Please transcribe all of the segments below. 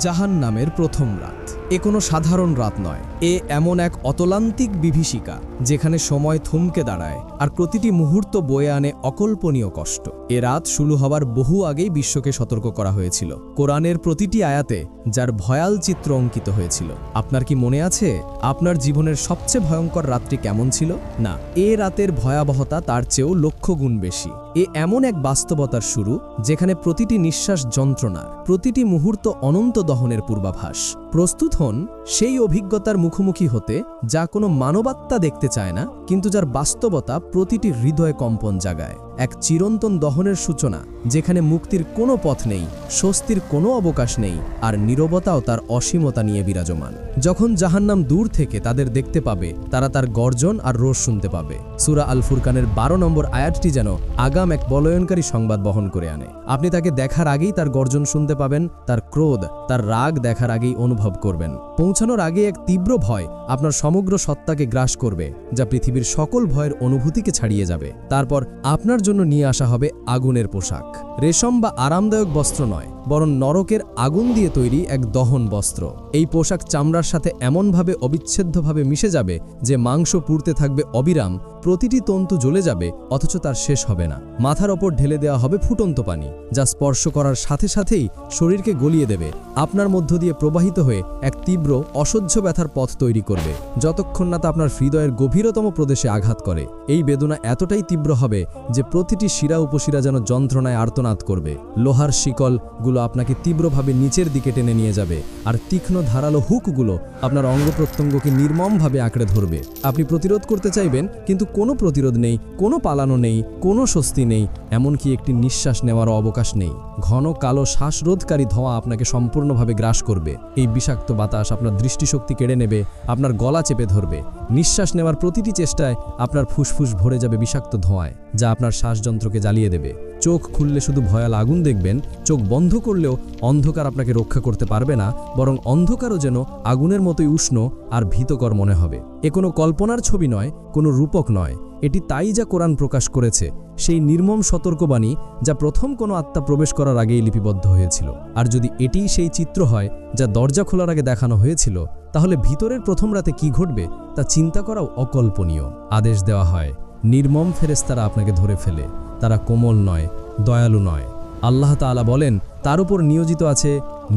জাহান্নামের প্রথম রাত। এ কোনো সাধারণ রাত নয়, এ এমন এক অতলান্তিক বিভীষিকা যেখানে সময় থমকে দাঁড়ায় আর প্রতিটি মুহূর্ত বয়ে আনে অকল্পনীয় কষ্ট। এ রাত শুরু হবার বহু আগেই বিশ্বকে সতর্ক করা হয়েছিল, কোরআনের প্রতিটি আয়াতে যার ভয়াল চিত্র অঙ্কিত হয়েছিল। আপনার কি মনে আছে আপনার জীবনের সবচেয়ে ভয়ঙ্কর রাতটি কেমন ছিল? না, এ রাতের ভয়াবহতা তার চেয়েও লক্ষ গুণ বেশি। এ এমন এক বাস্তবতার শুরু যেখানে প্রতিটি নিঃশ্বাস যন্ত্রণার, প্রতিটি মুহূর্ত অনন্ত দহনের পূর্বাভাস। প্রস্তুত হন সেই অভিজ্ঞতার মুখোমুখি হতে যা কোনো মানবাত্মা দেখতে চায় না, কিন্তু যার বাস্তবতা প্রতিটি হৃদয়ে কম্পন জাগায়। এক চিরন্তন দহনের সূচনা যেখানে মুক্তির কোনো পথ নেই, স্বস্তির কোনো অবকাশ নেই, আর নীরবতাও তার অসীমতা নিয়ে বিরাজমান। যখন জাহান্নাম দূর থেকে তাদের দেখতে পাবে, তারা তার গর্জন আর রোষ শুনতে পাবে। সূরা আল ফুরকানের 12 নম্বর আয়াতটি যেন আগাম এক বলয়নকারী সংবাদ বহন করে আনে। আপনি তাকে দেখার আগেই তার গর্জন শুনতে পাবেন, তার ক্রোধ, তার রাগ দেখার আগেই অনুভব করবেন। পৌঁছানোর আগে এক তীব্র ভয় আপনার সমগ্র সত্তাকে গ্রাস করবে, যা পৃথিবীর সকল ভয়ের অনুভূতিকে ছাড়িয়ে যাবে। তারপর আপনার জন্য নিয়ে আসা হবে আগুনের পোশাক, রেশম বা আরামদায়ক বস্ত্র নয়, বরং নরকের আগুন দিয়ে তৈরি এক দহন বস্ত্র। এই পোশাক চামড়ার সাথে এমনভাবে অবিচ্ছেদ্যভাবে মিশে যাবে যে মাংস পুড়তে থাকবে অবিরাম, প্রতিটি তন্তু জ্বলে যাবে অথচ তার শেষ হবে না। মাথার ওপর ঢেলে দেওয়া হবে ফুটন্ত পানি, যা স্পর্শ করার সাথে সাথেই শরীরকে গলিয়ে দেবে, আপনার মধ্য দিয়ে প্রবাহিত হয়ে এক তীব্র অসহ্য ব্যথার পথ তৈরি করবে, যতক্ষণ না তা আপনার হৃদয়ের গভীরতম প্রদেশে আঘাত করে। এই বেদনা এতটাই তীব্র হবে যে প্রতিটি শিরা উপশিরা যেন যন্ত্রণায় আর্তনাদ করবে। লোহার শিকলগুলো আপনাকে তীব্রভাবে নিচের দিকে টেনে নিয়ে যাবে, আর তীক্ষ্ণ ধারালো হুকগুলো আপনার অঙ্গ প্রত্যঙ্গকে নির্মমভাবে আঁকড়ে ধরবে। আপনি প্রতিরোধ করতে চাইবেন, কিন্তু কোনো প্রতিরোধ নেই, কোনো পালানো নেই, কোনো স্বস্তি নেই, এমনকি একটি নিঃশ্বাস নেওয়ারও অবকাশ নেই। ঘন কালো শ্বাসরোধকারী ধোঁয়া আপনাকে সম্পূর্ণভাবে গ্রাস করবে। এই বিষাক্ত বাতাস আপনার দৃষ্টিশক্তি কেড়ে নেবে, আপনার গলা চেপে ধরবে। নিঃশ্বাস নেওয়ার প্রতিটি চেষ্টায় আপনার ফুসফুস ভরে যাবে বিষাক্ত ধোঁয়ায়, যা আপনার শ্বাসযন্ত্রকে জ্বালিয়ে দেবে। চোখ খুললে শুধু ভয়াল আগুন দেখবেন, চোখ বন্ধ করলেও অন্ধকার আপনাকে রক্ষা করতে পারবে না, বরং অন্ধকারও যেন আগুনের মতোই উষ্ণ আর ভীতকর মনে হবে। এ কোনো কল্পনার ছবি নয়, কোনো রূপক নয়, এটি তাই যা কোরআন প্রকাশ করেছে, সেই নির্মম সতর্কবাণী যা প্রথম কোনো আত্মা প্রবেশ করার আগেই লিপিবদ্ধ হয়েছিল। আর যদি এটিই সেই চিত্র হয় যা দরজা খোলার আগে দেখানো হয়েছিল, তাহলে ভিতরের প্রথম রাতে কি ঘটবে তা চিন্তা করাও অকল্পনীয়। আদেশ দেওয়া হয়, নির্মম ফেরেশতারা আপনাকে ধরে ফেলে, তারা কোমল নয়, দয়ালু নয়। আল্লাহ তাআলা বলেন, তার উপর নিয়োজিত আছে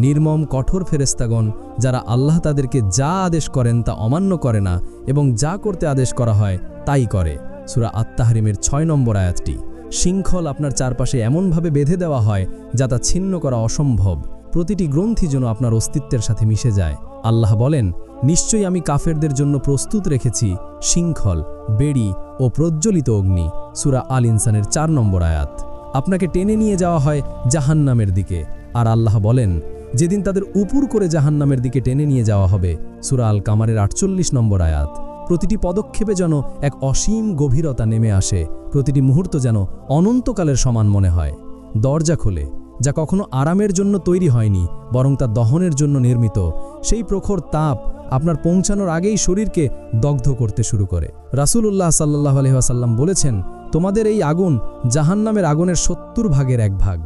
নির্মম কঠোর ফেরেশতাগণ, যারা আল্লাহ তাদেরকে যা আদেশ করেন তা অমান্য করে না এবং যা করতে আদেশ করা হয় তাই করে। সূরা আত-তাহরিমের 6 নম্বর আয়াতটি। শৃঙ্খল আপনার চারপাশে এমনভাবে বেঁধে দেওয়া হয় যা তা ছিন্ন করা অসম্ভব। প্রতিটি গ্রন্থি যেন আপনার অস্তিত্বের সাথে মিশে যায়। আল্লাহ বলেন, নিশ্চয়ই আমি কাফেরদের জন্য প্রস্তুত রেখেছি শৃঙ্খল, বেড়ি ও প্রজ্বলিত অগ্নি। সূরা আল ইনসানের 4 নম্বর আয়াত। আপনাকে টেনে নিয়ে যাওয়া হয় জাহান্নামের দিকে, আর আল্লাহ বলেন, যেদিন তাদের উপর করে জাহান্নামের দিকে টেনে নিয়ে যাওয়া হবে। সূরা আল কামারের 48 নম্বর আয়াত। প্রতিটি পদক্ষেপে যেন এক অসীম গভীরতা নেমে আসে, প্রতিটি মুহূর্ত যেন অনন্তকালের সমান মনে হয়। দরজা খোলে, যা কখনো আরামের জন্য তৈরি হয়নি, বরং তা দহনের জন্য নির্মিত। সেই প্রখর তাপ আপনার পৌঁছানোর আগেই শরীরকে দগ্ধ করতে শুরু করে। রাসূলুল্লাহ সাল্লাল্লাহু আলাইহি ওয়াসাল্লাম বলেছেন, তোমাদের এই আগুন জাহান্নামের আগুনের 70 ভাগের 1 ভাগ।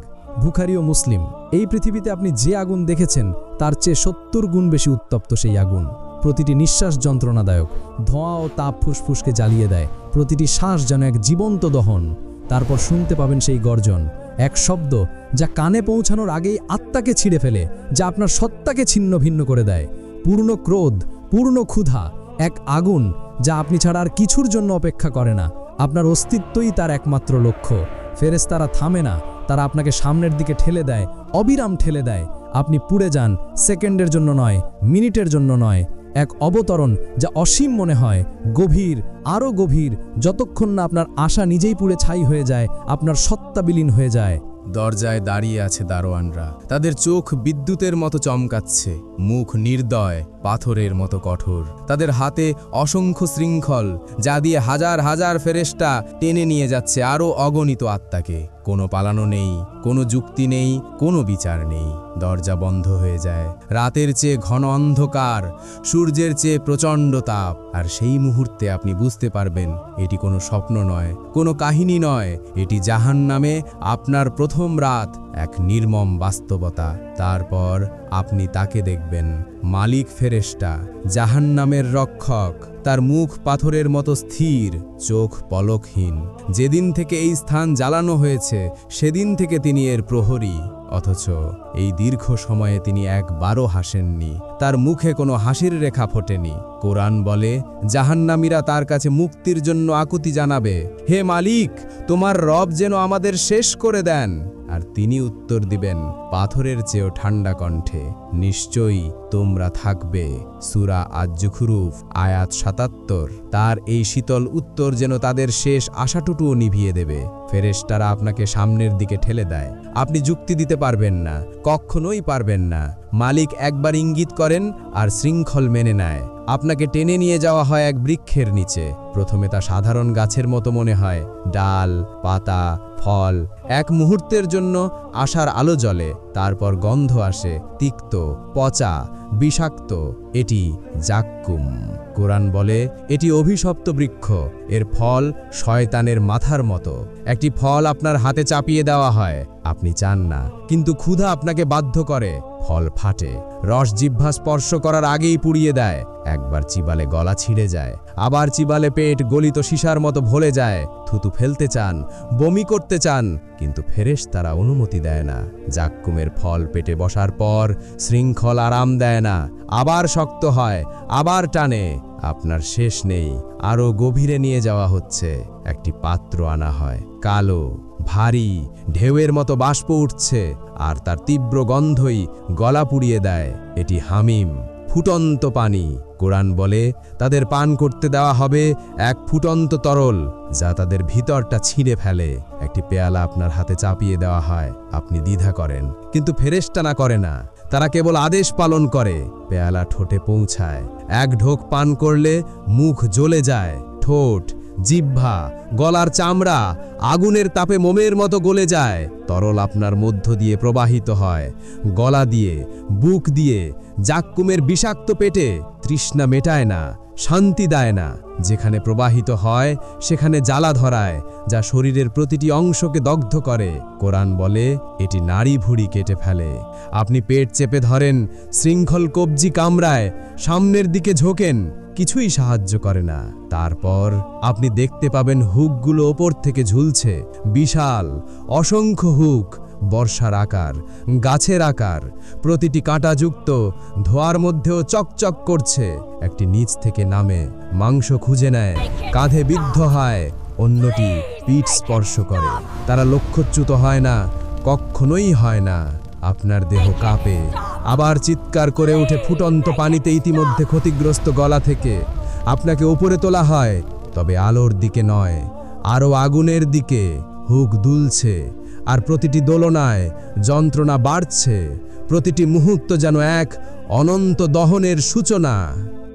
বুখারী ও মুসলিম। এই পৃথিবীতে আপনি যে আগুন দেখেছেন তার চেয়ে 70 গুণ বেশি উত্তপ্ত সেই আগুন। প্রতিটি নিঃশ্বাস যন্ত্রণাদায়ক, ধোঁয়া ও তাপ ফুসফুসকে জ্বালিয়ে দেয়, প্রতিটি শ্বাস যেন এক জীবন্ত দহন। তারপর শুনতে পাবেন সেই গর্জন, এক শব্দ যা কানে পৌঁছানোর আগেই আত্মাকে ছিঁড়ে ফেলে, যা আপনার সত্তাকে ছিন্ন ভিন্ন করে দেয়। পূর্ণ ক্রোধ, পূর্ণ ক্ষুধা, এক আগুন যা আপনি ছাড়া আর কিছুর জন্য অপেক্ষা করে না। আপনার অস্তিত্বই তার একমাত্র লক্ষ্য। ফেরেশতারা থামে না, তারা আপনাকে সামনের দিকে ঠেলে দেয়, অবিরাম ঠেলে দেয়। আপনি পুড়ে যান, সেকেন্ডের জন্য নয়, মিনিটের জন্য নয়। এক অবতরণ যা অসীম মনে হয়, গভীর, আরও গভীর, যতক্ষণ না আপনার আশা নিজেই পুড়ে ছাই হয়ে যায়, আপনার সত্তা বিলীন হয়ে যায়। দরজায় দাঁড়িয়ে আছে দারোয়ানরা, তাদের চোখ বিদ্যুতের মতো চমকাচ্ছে, মুখ নির্দয়, পাথরের মতো কঠোর। তাদের হাতে অসংখ্য শৃঙ্খল, যা দিয়ে হাজার হাজার ফেরেশতা টেনে নিয়ে যাচ্ছে আরও অগণিত আত্মাকে। কোনো পালানো নেই, কোনো যুক্তি নেই, কোনো বিচার নেই। দরজা বন্ধ হয়ে যায়। রাতের চেয়ে ঘন অন্ধকার, সূর্যের চেয়ে প্রচণ্ড তাপ। আর সেই মুহূর্তে আপনি বুঝতে পারবেন এটি কোনো স্বপ্ন নয়, কোনো কাহিনী নয়, এটি জাহান্নামে আপনার প্রথম রাত। এক নির্মম বাস্তবতা। তারপর আপনি তাকে দেখবেন, মালিক ফেরেশতা, জাহান্নামের রক্ষক, তার মুখ পাথরের মতো স্থির, চোখ পলকহীন। যেদিন থেকে এই স্থান জ্বালানো হয়েছে সেদিন থেকে তিনি এর প্রহরী, অথচ এই দীর্ঘ সময়ে তিনি একবারও হাসেননি, তার মুখে কোনো হাসির রেখা ফোটেনি। কোরআন বলে, জাহান্নামীরা তার কাছে মুক্তির জন্য আকুতি জানাবে, হে মালিক, তোমার রব যেন আমাদের শেষ করে দেন। আর তিনি উত্তর দিবেন পাথরের চেয়েও ঠান্ডা কণ্ঠে, নিশ্চয়ই তোমরা থাকবে। সূরা আজ-জুখরুফ আয়াত ৭৭। তার এই শীতল উত্তর যেন তাদের শেষ আশাটুকুও নিভিয়ে দেবে। ফেরেশতারা আপনাকে সামনের দিকে ঠেলে দেয়, আপনি যুক্তি দিতে পারবেন না, কখনোই পারবেন না। মালিক একবার ইঙ্গিত করেন আর শৃঙ্খল মেনে নেয়। আপনাকে টেনে নিয়ে যাওয়া হয় এক বৃক্ষের নিচে। প্রথমে তা সাধারণ গাছের মতো মনে হয়, ডাল, পাতা, ফল। এক মুহূর্তের জন্য আশার আলো জ্বলে, তারপর গন্ধ আসে, তিক্ত, পচা, বিষাক্ত। এটি জাক্কুম। কোরআন বলে, এটি অভিশপ্ত বৃক্ষ, এর ফল শয়তানের মাথার মতো। একটি ফল আপনার হাতে চাপিয়ে দেওয়া হয়, আপনি চান না, কিন্তু ক্ষুধা আপনাকে বাধ্য করে। ফল ফাটে, রস জিহ্বা স্পর্শ করার আগেই পুড়িয়ে দেয়। একবার চিবালে গলা ছিঁড়ে যায়, আবার চিবালে পেট গলিত সীসার মতো ভরে যায়। থুতু ফেলতে চান, বমি করতে চান, কিন্তু ফেরেশতারা অনুমতি দেয় না। জাক্কুমের ফল পেটে বসার পর শৃঙ্খল আরাম দেয় না, আবার শক্ত হয়, আবার টানে। আপনার শেষ নেই, আরও গভীরে নিয়ে যাওয়া হচ্ছে। একটি পাত্র আনা হয়, কালো, ভারী, ঢেউয়ের মতো বাষ্প উঠছে, আর তার তীব্র গন্ধই গলা পুড়িয়ে দেয়। এটি হামিম, ফুটন্ত পানি। কোরআন বলে, তাদের পান করতে দেওয়া হবে এক ফুটন্ত তরল, যা তাদের ভিতরটা ছিঁড়ে ফেলে। একটি পেয়ালা আপনার হাতে চাপিয়ে দেওয়া হয়, আপনি দ্বিধা করেন, কিন্তু ফেরেশতা করে না, তারা কেবল আদেশ পালন করে। পেয়ালা ঠোঁটে পৌঁছায়, এক ঢোক পান করলে মুখ জ্বলে যায়, ঠোঁট, জিহ্বা, গলার চামড়া আগুনের তাপে মোমের মতো গলে যায়। তরল আপনার মধ্য দিয়ে প্রবাহিত হয়, গলা দিয়ে, বুক দিয়ে। জাক্কুমের বিষাক্ত পেটে তৃষ্ণা মেটায় না, শান্তি দেয় না। যেখানে প্রবাহিত হয় সেখানে জ্বালা ধরায়, যা শরীরের প্রতিটি অংশকে দগ্ধ করে। কোরআন বলে, এটি নাড়ি ভুঁড়ি কেটে ফেলে। আপনি পেট চেপে ধরেন, শৃঙ্খল কবজি কামড়ায়, সামনের দিকে ঝোঁকেন, কিছুই সাহায্য করে না। তারপর আপনি দেখতে পাবেন হুকগুলো ওপর থেকে ঝুলছে, বিশাল, অসংখ্য হুক, বর্ষার আকার, গাছের আকার, প্রতিটি কাঁটাযুক্ত, ধোয়ার মধ্যেও চকচক করছে। একটি নিচ থেকে নামে, মাংস খুঁজে নেয়, কাঁধে বিদ্ধ হয়, অন্যটি পিঠ স্পর্শ করে। তারা লক্ষ্যচ্যুত হয় না, কখনোই হয় না। আপনার দেহ কাঁপে, আবার চিৎকার করে ওঠে ফুটন্ত পানিতে, ইতিমধ্যে ক্ষতিগ্রস্ত গলা থেকে। আপনাকে উপরে তোলা হয়, তবে আলোর দিকে নয়, আরও আগুনের দিকে। হুক দুলছে, আর প্রতিটি দোলনায় যন্ত্রণা বাড়ছে। প্রতিটি মুহূর্ত যেন এক অনন্ত দহনের সূচনা।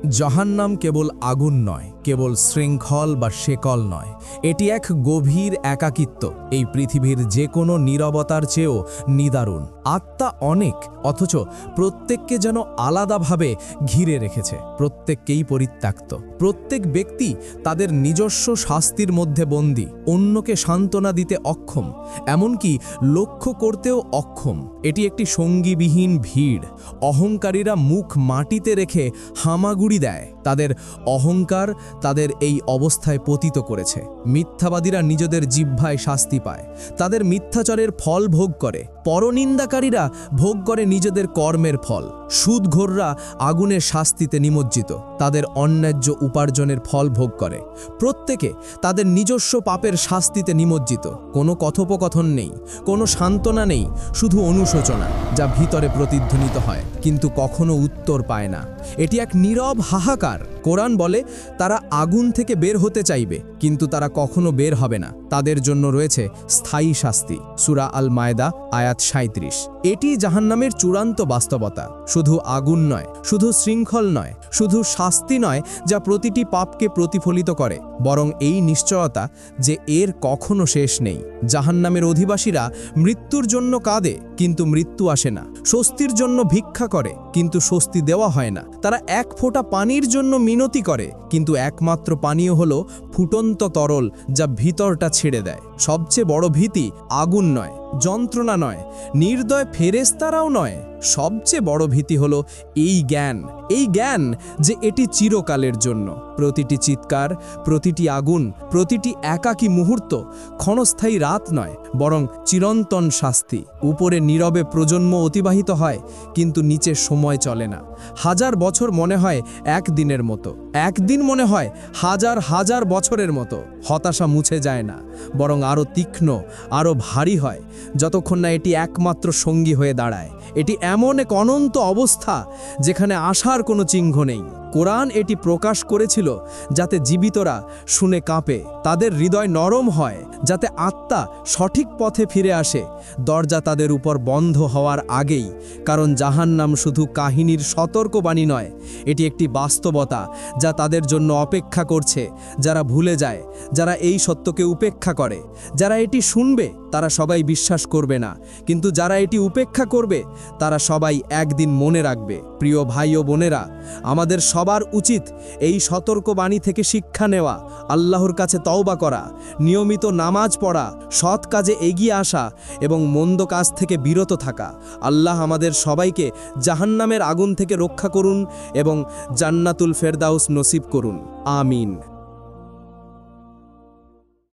জাহান্নাম কেবল আগুন নয়, কেবল শৃঙ্খল বা শেকল নয়, এটি এক গভীর একাকিত্ব। এই পৃথিবীর যে কোনো নীরবতার চেয়েও নিদারুণ। আত্মা অনেক, অথচ প্রত্যেককে যেন আলাদাভাবে ঘিরে রেখেছে। প্রত্যেককেই পরিত্যক্ত। প্রত্যেক ব্যক্তি তাদের নিজস্ব শাস্তির মধ্যে বন্দী, অন্যকে সান্ত্বনা দিতে অক্ষম, এমনকি লক্ষ্য করতেও অক্ষম। এটি একটি সঙ্গীবিহীন ভিড়। অহংকারীরা মুখ মাটিতে রেখে হামাগুড়ি দেয়। তাদের অহংকার তাদের এই অবস্থায় পতিত করেছে। মিথ্যাবাদীরা নিজেদের জিহ্বায় শাস্তি পায়, তাদের মিথ্যাচারের ফল ভোগ করে। পরনিন্দাকারীরা ভোগ করে নিজেদের কর্মের ফল। সুদঘোররা আগুনের শাস্তিতে নিমজ্জিত, তাদের অন্যায্য উপার্জনের ফল ভোগ করে। প্রত্যেকে তাদের নিজস্ব পাপের শাস্তিতে নিমজ্জিত। কোনো কথোপকথন নেই, কোনো সান্ত্বনা নেই, শুধু অনুশোচনা, যা ভিতরে প্রতিধ্বনিত হয় কিন্তু কখনো উত্তর পায় না। এটি এক নীরব হাহাকার। কোরআন বলে, তারা আগুন থেকে বের হতে চাইবে, কিন্তু তারা কখনো বের হবে না। তাদের জন্য রয়েছে স্থায়ী শাস্তি। সূরা আল মায়দা আয়াত ৩৭। এটি জাহান্নামের চূড়ান্ত বাস্তবতা। শুধু আগুন নয়, শুধু শৃঙ্খল নয়, শুধু শাস্তি নয় যা প্রতিটি পাপকে প্রতিফলিত করে, বরং এই নিশ্চয়তা যে এর কখনো শেষ নেই। জাহান্নামের অধিবাসীরা মৃত্যুর জন্য কাঁদে, কিন্তু মৃত্যু আসে না। স্বস্তির জন্য ভিক্ষা করে, কিন্তু স্বস্তি দেওয়া হয় না। তারা এক ফোঁটা পানির জন্য মিনতি করে, কিন্তু একমাত্র পানীয় হলো ফুটন্ত তরল, যা ভিতরটা ছেড়ে দেয়। সবচেয়ে বড় ভীতি আগুন নয়, যন্ত্রণা নয়, নির্দয় ফেরেশতারাও নয়। সবচেয়ে বড় ভীতি হলো এই জ্ঞান যে এটি চিরকালের জন্য। প্রতিটি চিৎকার, প্রতিটি আগুন, প্রতিটি একাকী মুহূর্ত ক্ষণস্থায়ী রাত নয়, বরং চিরন্তন শাস্তি। উপরে নীরবে প্রজন্ম অতিবাহিত হয়, কিন্তু নিচে সময় চলে না। হাজার বছর মনে হয় একদিনের মতো, একদিন মনে হয় হাজার হাজার বছরের মতো। হতাশা মুছে যায় না, বরং আরও তীক্ষ্ণ, আরও ভারী হয়, যতক্ষণ না এটি একমাত্র সঙ্গী হয়ে দাঁড়ায়। এটি এমন এক অনন্ত অবস্থা যেখানে আশার কোনো চিহ্ন নেই। কোরআন এটি প্রকাশ করেছিল যাতে জীবিতরা শুনে কাঁপে, তাদের হৃদয় নরম হয়, যাতে আত্মা সঠিক পথে ফিরে আসে। দরজা তাদের উপর বন্ধ হওয়ার আগেই, কারণ জাহান্নাম শুধু কাহিনীর সতর্কবাণী নয়, এটি একটি বাস্তবতা যা তাদের জন্য অপেক্ষা করছে। যারা ভুলে যায়, যারা এই সত্যকে উপেক্ষা করে, যারা এটি শুনবে তারা সবাই বিশ্বাস করবে না, কিন্তু যারা এটি উপেক্ষা করবে তারা সবাই একদিন মনে রাখবে। প্রিয় ভাই ও বোনেরা, আমাদের সবার উচিত এই সতর্কবাণী থেকে শিক্ষা নেওয়া, আল্লাহর কাছে তওবা করা, নিয়মিত নামাজ পড়া, সৎ কাজে এগিয়ে আসা এবং মন্দ কাজ থেকে বিরত থাকা। আল্লাহ আমাদের সবাইকে জাহান্নামের আগুন থেকে রক্ষা করুন এবং জান্নাতুল ফেরদাউস নসিব করুন। আমিন।